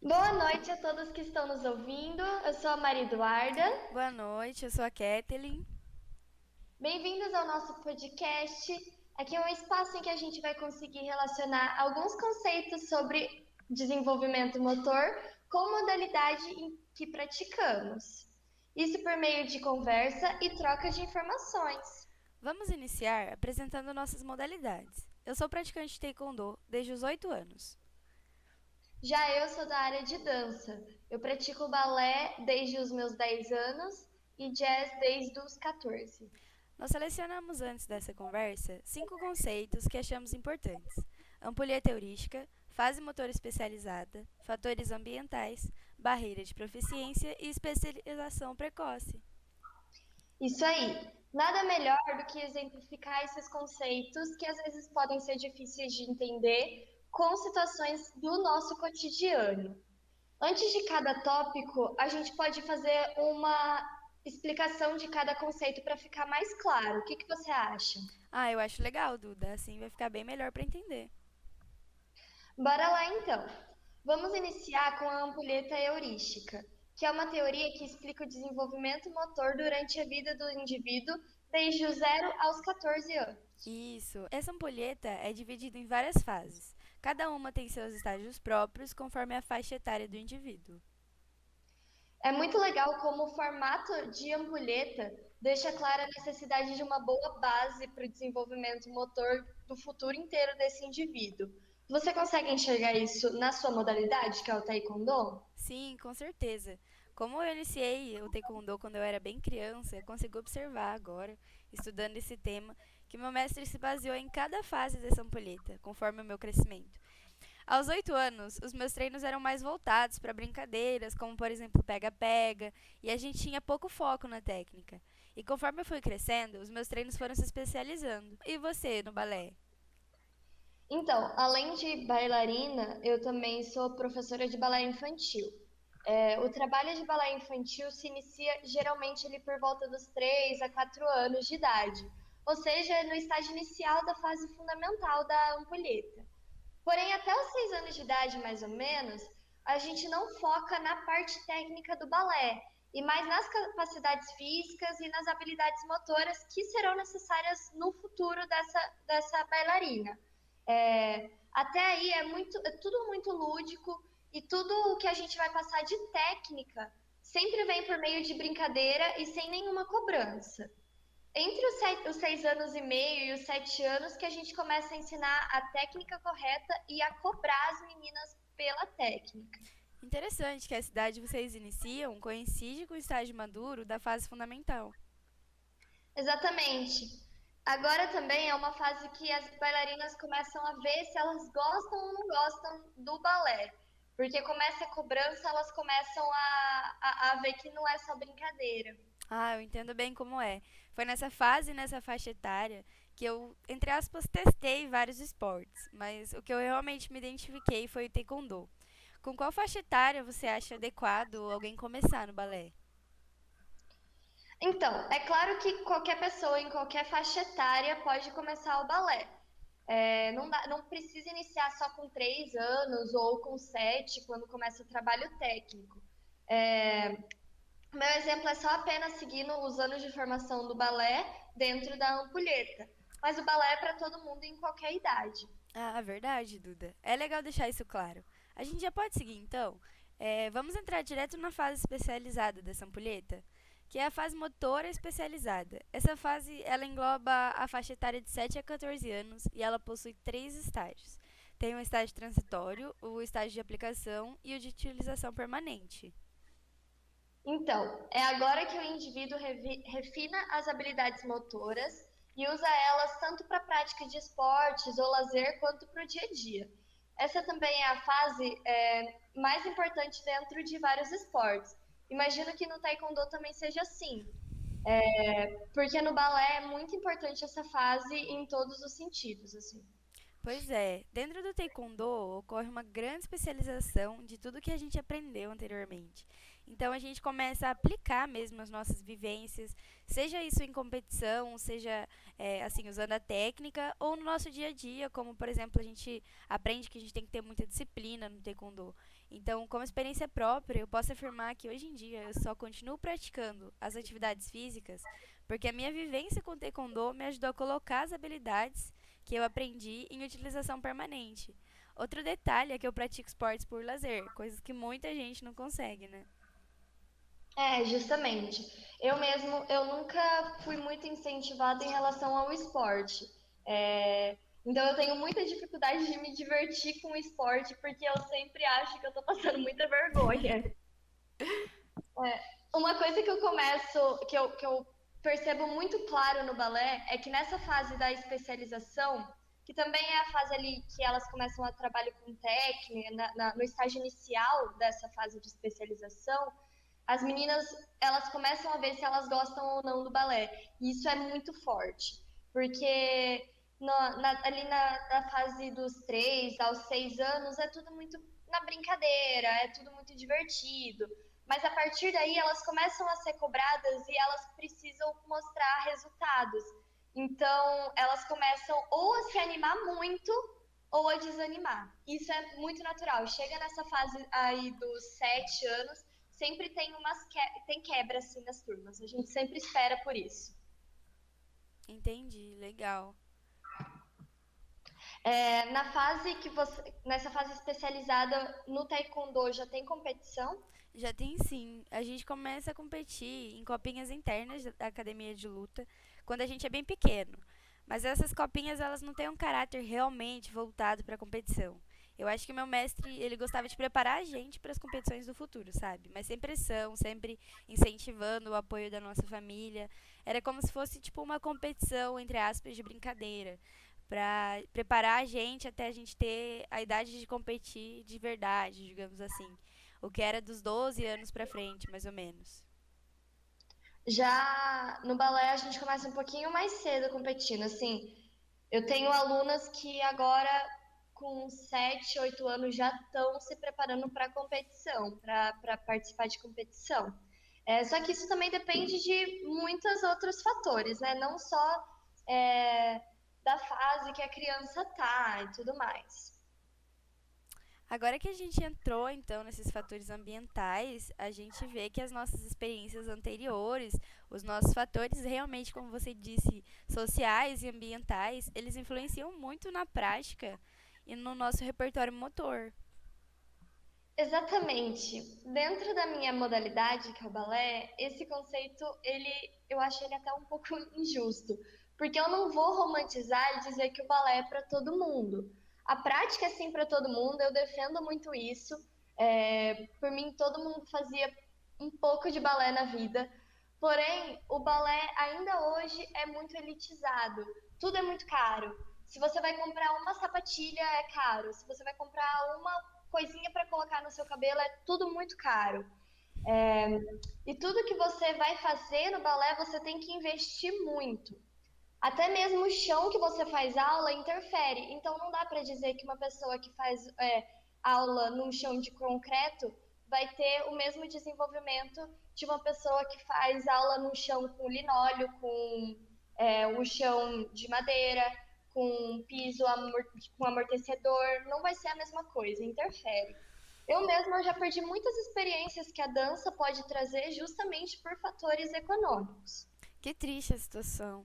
Boa noite a todos que estão nos ouvindo. Eu sou a Maria Eduarda. Boa noite, eu sou a Kathleen. Bem-vindos ao nosso podcast. Aqui é um espaço em que a gente vai conseguir relacionar alguns conceitos sobre desenvolvimento motor com a modalidade em que praticamos. Isso por meio de conversa e troca de informações. Vamos iniciar apresentando nossas modalidades. Eu sou praticante de Taekwondo desde os 8 anos. Já eu sou da área de dança. Eu pratico balé desde os meus 10 anos e jazz desde os 14. Nós selecionamos antes dessa conversa 5 conceitos que achamos importantes: ampulheta heurística, fase motora especializada, fatores ambientais, barreira de proficiência e especialização precoce. Isso aí. Nada melhor do que exemplificar esses conceitos que às vezes podem ser difíceis de entender com situações do nosso cotidiano. Antes de cada tópico, a gente pode fazer uma explicação de cada conceito para ficar mais claro. O que você acha? Eu acho legal, Duda, assim vai ficar bem melhor para entender. Bora lá então. Vamos iniciar com a ampulheta heurística, que é uma teoria que explica o desenvolvimento motor durante a vida do indivíduo desde o 0 aos 14 anos. Isso. Essa ampulheta é dividida em várias fases. Cada uma tem seus estágios próprios conforme a faixa etária do indivíduo. É muito legal como o formato de ampulheta deixa clara a necessidade de uma boa base para o desenvolvimento motor do futuro inteiro desse indivíduo. Você consegue enxergar isso na sua modalidade, que é o Taekwondo? Sim, com certeza. Como eu iniciei o Taekwondo quando eu era bem criança, eu consigo observar agora, estudando esse tema, que meu mestre se baseou em cada fase dessa ampulheta, conforme o meu crescimento. Aos 8 anos, os meus treinos eram mais voltados para brincadeiras, como por exemplo pega-pega, e a gente tinha pouco foco na técnica. E conforme eu fui crescendo, os meus treinos foram se especializando. E você, no balé? Então, além de bailarina, eu também sou professora de balé infantil. O trabalho de balé infantil se inicia geralmente ali por volta dos 3 a 4 anos de idade, ou seja, no estágio inicial da fase fundamental da ampulheta. Porém, até os 6 anos de idade, mais ou menos, a gente não foca na parte técnica do balé, e mais nas capacidades físicas e nas habilidades motoras que serão necessárias no futuro dessa bailarina. Até aí é tudo muito lúdico e tudo o que a gente vai passar de técnica sempre vem por meio de brincadeira e sem nenhuma cobrança. Entre os 6 anos e meio e os 7 anos que a gente começa a ensinar a técnica correta e a cobrar as meninas pela técnica. Interessante que a cidade que vocês iniciam coincide com o estágio maduro da fase fundamental. Exatamente. Agora também é uma fase que as bailarinas começam a ver se elas gostam ou não gostam do balé. Porque começa a cobrança, elas começam a ver que não é só brincadeira. Eu entendo bem como é. Foi nessa fase, nessa faixa etária, que eu, entre aspas, testei vários esportes, mas o que eu realmente me identifiquei foi o taekwondo. Com qual faixa etária você acha adequado alguém começar no balé? Então, é claro que qualquer pessoa em qualquer faixa etária pode começar o balé. Não precisa iniciar só com 3 anos ou com 7, quando começa o trabalho técnico. É, Meu exemplo é só apenas seguindo os anos de formação do balé dentro da ampulheta. Mas o balé é para todo mundo em qualquer idade. Verdade, Duda. É legal deixar isso claro. A gente já pode seguir então? Vamos entrar direto na fase especializada dessa ampulheta, que é a fase motora especializada. Essa fase ela engloba a faixa etária de 7 a 14 anos e ela possui 3 estágios. Tem o estágio transitório, o estágio de aplicação e o de utilização permanente. Então, é agora que o indivíduo refina as habilidades motoras e usa elas tanto para a prática de esportes ou lazer quanto para o dia a dia. Essa também é a fase mais importante dentro de vários esportes. Imagino que no taekwondo também seja assim, porque no balé é muito importante essa fase em todos os sentidos, assim. Pois é, dentro do Taekwondo ocorre uma grande especialização de tudo que a gente aprendeu anteriormente. Então a gente começa a aplicar mesmo as nossas vivências, seja isso em competição, seja assim usando a técnica ou no nosso dia a dia, como por exemplo a gente aprende que a gente tem que ter muita disciplina no Taekwondo. Então, como experiência própria, eu posso afirmar que hoje em dia eu só continuo praticando as atividades físicas porque a minha vivência com o Taekwondo me ajudou a colocar as habilidades que eu aprendi em utilização permanente. Outro detalhe é que eu pratico esportes por lazer, coisas que muita gente não consegue, né? É, justamente. Eu nunca fui muito incentivada em relação ao esporte. É, então eu tenho muita dificuldade de me divertir com o esporte, porque eu sempre acho que eu tô passando muita vergonha. Uma coisa que eu começo, que eu percebo muito claro no balé é que nessa fase da especialização, que também é a fase ali que elas começam a trabalhar com técnica, no estágio inicial dessa fase de especialização, as meninas elas começam a ver se elas gostam ou não do balé. E isso é muito forte, porque ali na fase dos 3 aos 6 anos é tudo muito na brincadeira, é tudo muito divertido. Mas a partir daí elas começam a ser cobradas e elas precisam mostrar resultados. Então elas começam ou a se animar muito ou a desanimar. Isso é muito natural. Chega nessa fase aí dos 7 anos, sempre tem tem quebra assim nas turmas. A gente sempre espera por isso. Entendi, legal. Nessa fase especializada no taekwondo já tem competição? Já tem sim. A gente começa a competir em copinhas internas da academia de luta quando a gente é bem pequeno. Mas essas copinhas elas não têm um caráter realmente voltado para a competição. Eu acho que meu mestre, ele gostava de preparar a gente para as competições do futuro, sabe? Mas sem pressão, sempre incentivando o apoio da nossa família. Era como se fosse tipo uma competição entre aspas de brincadeira, para preparar a gente até a gente ter a idade de competir de verdade, digamos assim. O que era dos 12 anos pra frente, mais ou menos. Já no balé a gente começa um pouquinho mais cedo competindo. Assim, eu tenho alunas que agora com 7, 8 anos já estão se preparando para competição, para participar de competição. Só que isso também depende de muitos outros fatores, né? Não só é, da fase que a criança tá e tudo mais. Agora que a gente entrou, então, nesses fatores ambientais, a gente vê que as nossas experiências anteriores, os nossos fatores realmente, como você disse, sociais e ambientais, eles influenciam muito na prática e no nosso repertório motor. Exatamente. Dentro da minha modalidade, que é o balé, esse conceito, eu acho ele até um pouco injusto, porque eu não vou romantizar e dizer que o balé é para todo mundo. A prática é sim para todo mundo, eu defendo muito isso. Por mim, todo mundo fazia um pouco de balé na vida, porém, o balé ainda hoje é muito elitizado. Tudo é muito caro. Se você vai comprar uma sapatilha, é caro. Se você vai comprar uma coisinha para colocar no seu cabelo, é tudo muito caro. É, e tudo que você vai fazer no balé, você tem que investir muito. Até mesmo o chão que você faz aula interfere. Então não dá para dizer que uma pessoa que faz aula num chão de concreto vai ter o mesmo desenvolvimento de uma pessoa que faz aula num chão com linóleo, com um chão de madeira, com piso com amortecedor. Não vai ser a mesma coisa, interfere. Eu mesma já perdi muitas experiências que a dança pode trazer justamente por fatores econômicos. Que triste a situação.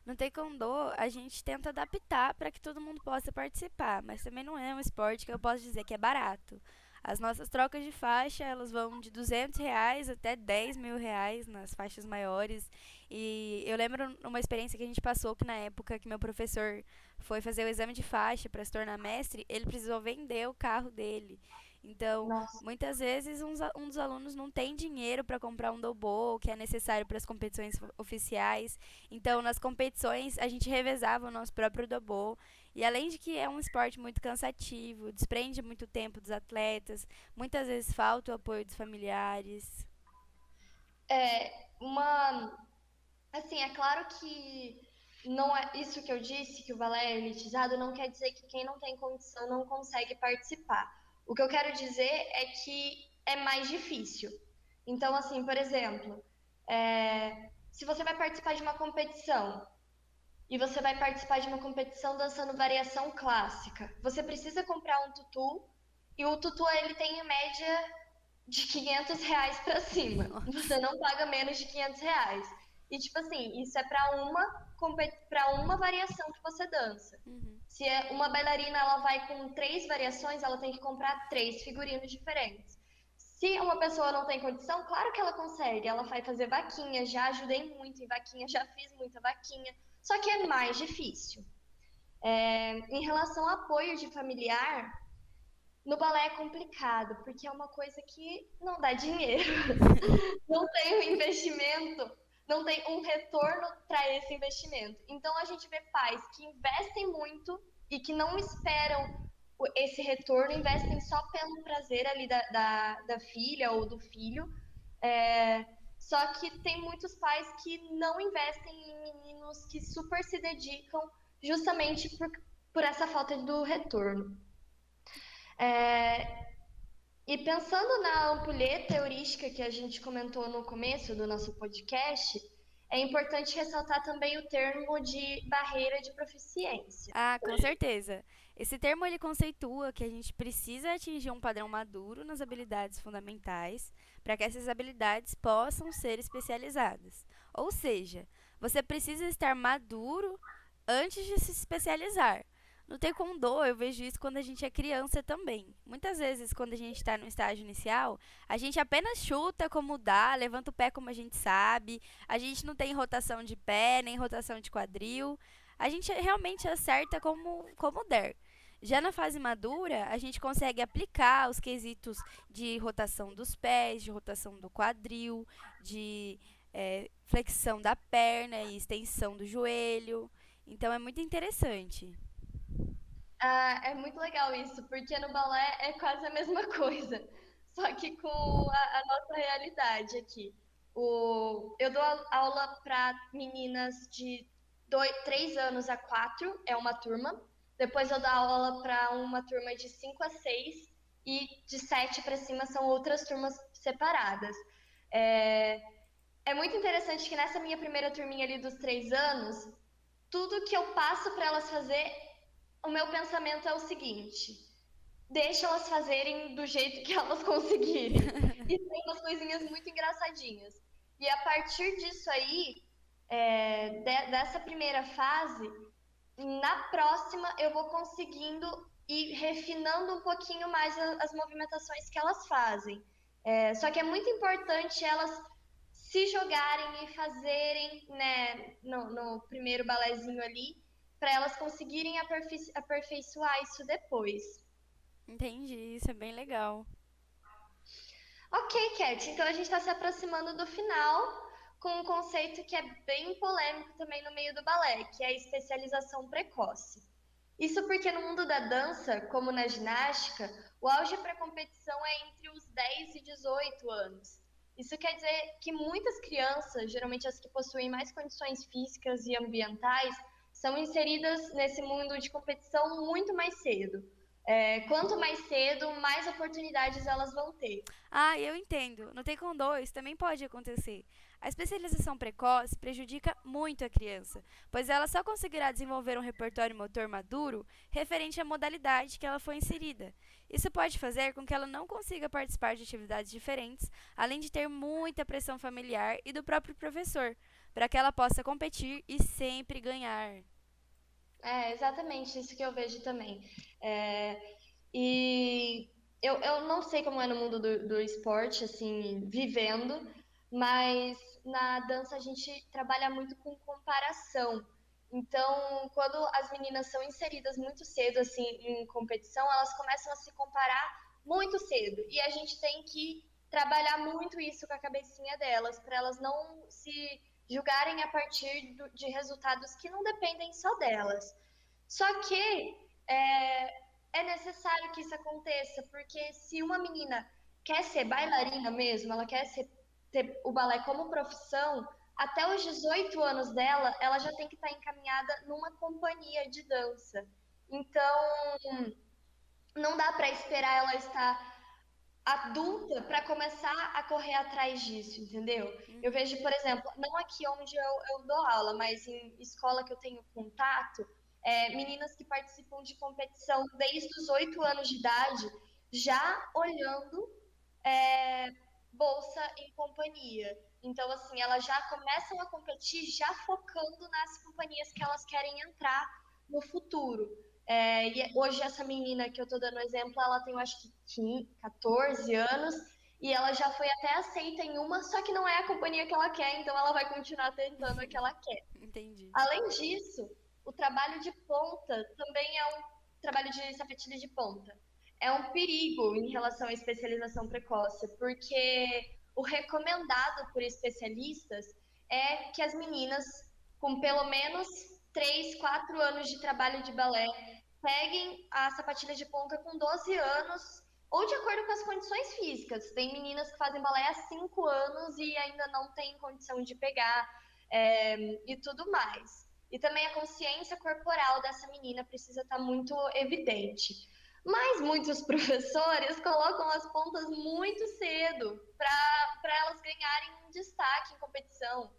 No Taekwondo, a gente tenta adaptar para que todo mundo possa participar, mas também não é um esporte que eu posso dizer que é barato. As nossas trocas de faixa, elas vão de R$ 200 até R$ 10.000 nas faixas maiores. E eu lembro uma experiência que a gente passou que na época que meu professor foi fazer o exame de faixa para se tornar mestre, ele precisou vender o carro dele. Então, Nossa. muitas vezes um dos alunos não tem dinheiro para comprar um dobo que é necessário para as competições oficiais. Então, nas competições, a gente revezava o nosso próprio dobo. E além de que é um esporte muito cansativo, desprende muito tempo dos atletas, muitas vezes falta o apoio dos familiares. Uma Assim, é claro que não é isso que eu disse, que o balé é elitizado, não quer dizer que quem não tem condição não consegue participar. O que eu quero dizer é que é mais difícil. Então, assim, por exemplo, se você vai participar de uma competição e você vai participar de uma competição dançando variação clássica, você precisa comprar um tutu E o tutu, ele tem em média de R$ 500 pra cima. Você Nossa. não paga menos de R$ 500. E, tipo assim, isso é para uma variação que você dança. Uhum. Se é uma bailarina, ela vai com 3 variações, ela tem que comprar 3 figurinos diferentes. Se uma pessoa não tem condição, claro que ela consegue. Ela vai fazer vaquinha, já ajudei muito em vaquinha, já fiz muita vaquinha. Só que é mais difícil. Em relação ao apoio de familiar, no balé é complicado, porque é uma coisa que não dá dinheiro. Não tem um investimento, não tem um retorno para esse investimento. Então a gente vê pais que investem muito e que não esperam esse retorno, investem só pelo prazer ali da filha ou do filho. É, Só que tem muitos pais que não investem em meninos que super se dedicam justamente por essa falta do retorno. É, e pensando na ampulheta heurística que a gente comentou no começo do nosso podcast, é importante ressaltar também o termo de barreira de proficiência. Ah, com certeza. Esse termo ele conceitua que a gente precisa atingir um padrão maduro nas habilidades fundamentais para que essas habilidades possam ser especializadas. Ou seja, você precisa estar maduro antes de se especializar. No Taekwondo, eu vejo isso quando a gente é criança também. Muitas vezes, quando a gente está no estágio inicial, a gente apenas chuta como dá, levanta o pé como a gente sabe, a gente não tem rotação de pé, nem rotação de quadril. A gente realmente acerta como der. Já na fase madura, a gente consegue aplicar os quesitos de rotação dos pés, de rotação do quadril, de flexão da perna e extensão do joelho. Então é muito interessante. Ah, é muito legal isso, porque no balé é quase a mesma coisa, só que com a nossa realidade aqui. Eu dou aula para meninas de 3 anos a 4, é uma turma. Depois eu dou aula para uma turma de 5 a 6 e de 7 para cima são outras turmas separadas. É, é muito interessante que nessa minha primeira turminha ali dos 3 anos, tudo que eu passo para elas fazer, o meu pensamento é o seguinte: deixa elas fazerem do jeito que elas conseguirem. E tem umas coisinhas muito engraçadinhas. E a partir disso aí, dessa primeira fase, na próxima eu vou conseguindo ir refinando um pouquinho mais as movimentações que elas fazem. Só que é muito importante elas se jogarem e fazerem, né, no primeiro balézinho ali, para elas conseguirem aperfeiçoar isso depois. Entendi, isso é bem legal. Ok, Cat, então a gente está se aproximando do final com um conceito que é bem polêmico também no meio do balé, que é a especialização precoce. Isso porque no mundo da dança, como na ginástica, o auge para a competição é entre os 10 e 18 anos. Isso quer dizer que muitas crianças, geralmente as que possuem mais condições físicas e ambientais, são inseridas nesse mundo de competição muito mais cedo. Quanto mais cedo, mais oportunidades elas vão ter. Ah, eu entendo. No Taekwondo isso também pode acontecer. A especialização precoce prejudica muito a criança, pois ela só conseguirá desenvolver um repertório motor maduro referente à modalidade que ela foi inserida. Isso pode fazer com que ela não consiga participar de atividades diferentes, além de ter muita pressão familiar e do próprio professor, para que ela possa competir e sempre ganhar. É exatamente isso que eu vejo também. É, e eu não sei como é no mundo do esporte, assim, vivendo, mas na dança a gente trabalha muito com comparação. Então, quando as meninas são inseridas muito cedo, assim, em competição, elas começam a se comparar muito cedo. E a gente tem que trabalhar muito isso com a cabecinha delas, para elas não se julgarem a partir de resultados que não dependem só delas. Só que é necessário que isso aconteça, porque se uma menina quer ser bailarina mesmo, ela quer ter o balé como profissão, até os 18 anos dela, ela já tem que estar encaminhada numa companhia de dança. Então, não dá para esperar ela estar adulta para começar a correr atrás disso, entendeu? Eu Uhum. vejo, por exemplo, não aqui onde eu dou aula, mas em escola que eu tenho contato, meninas que participam de competição desde os 8 anos de idade, já olhando é, bolsa em companhia. Então, assim, elas já começam a competir já focando nas companhias que elas querem entrar no futuro. E hoje essa menina que eu tô dando exemplo, ela tem, eu acho que 15, 14 anos, e ela já foi até aceita em uma, só que não é a companhia que ela quer, então ela vai continuar tentando a que ela quer. Entendi. Além disso, o trabalho de ponta também é um trabalho de sapatilha de ponta. É um perigo em relação à especialização precoce, porque o recomendado por especialistas é que as meninas com pelo menos 3, 4 anos de trabalho de balé peguem a sapatilha de ponta com 12 anos ou de acordo com as condições físicas. Tem meninas que fazem balé há 5 anos e ainda não têm condição de pegar e tudo mais. E também a consciência corporal dessa menina precisa estar muito evidente. Mas muitos professores colocam as pontas muito cedo para elas ganharem um destaque em competição.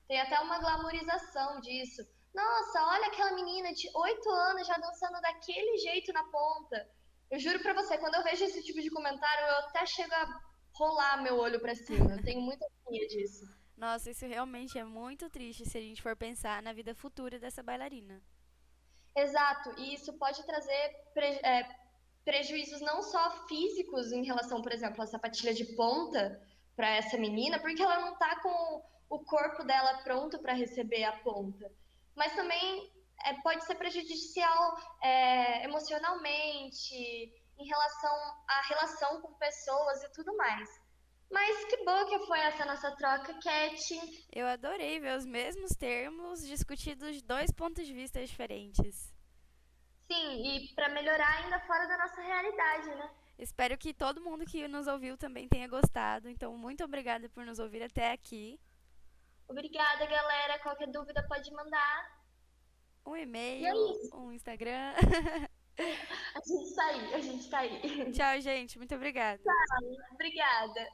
Tem até uma glamorização disso. Nossa, olha aquela menina de 8 anos já dançando daquele jeito na ponta. Eu juro pra você, quando eu vejo esse tipo de comentário, eu até chego a rolar meu olho pra cima. Eu tenho muita agonia disso. Nossa, isso realmente é muito triste se a gente for pensar na vida futura dessa bailarina. Exato, e isso pode trazer prejuízos não só físicos em relação, por exemplo, à sapatilha de ponta para essa menina, porque ela não está com o corpo dela pronto para receber a ponta, mas também pode ser prejudicial emocionalmente, em relação à relação com pessoas e tudo mais. Mas que boa que foi essa nossa troca, Cat. Eu adorei ver os mesmos termos discutidos de dois pontos de vista diferentes. Sim, e para melhorar ainda fora da nossa realidade, né? Espero que todo mundo que nos ouviu também tenha gostado. Então, muito obrigada por nos ouvir até aqui. Obrigada, galera. Qualquer dúvida pode mandar. Um E é e-mail, isso. um Instagram. A gente tá aí, a gente tá aí. Tchau, gente. Muito obrigada. Obrigada.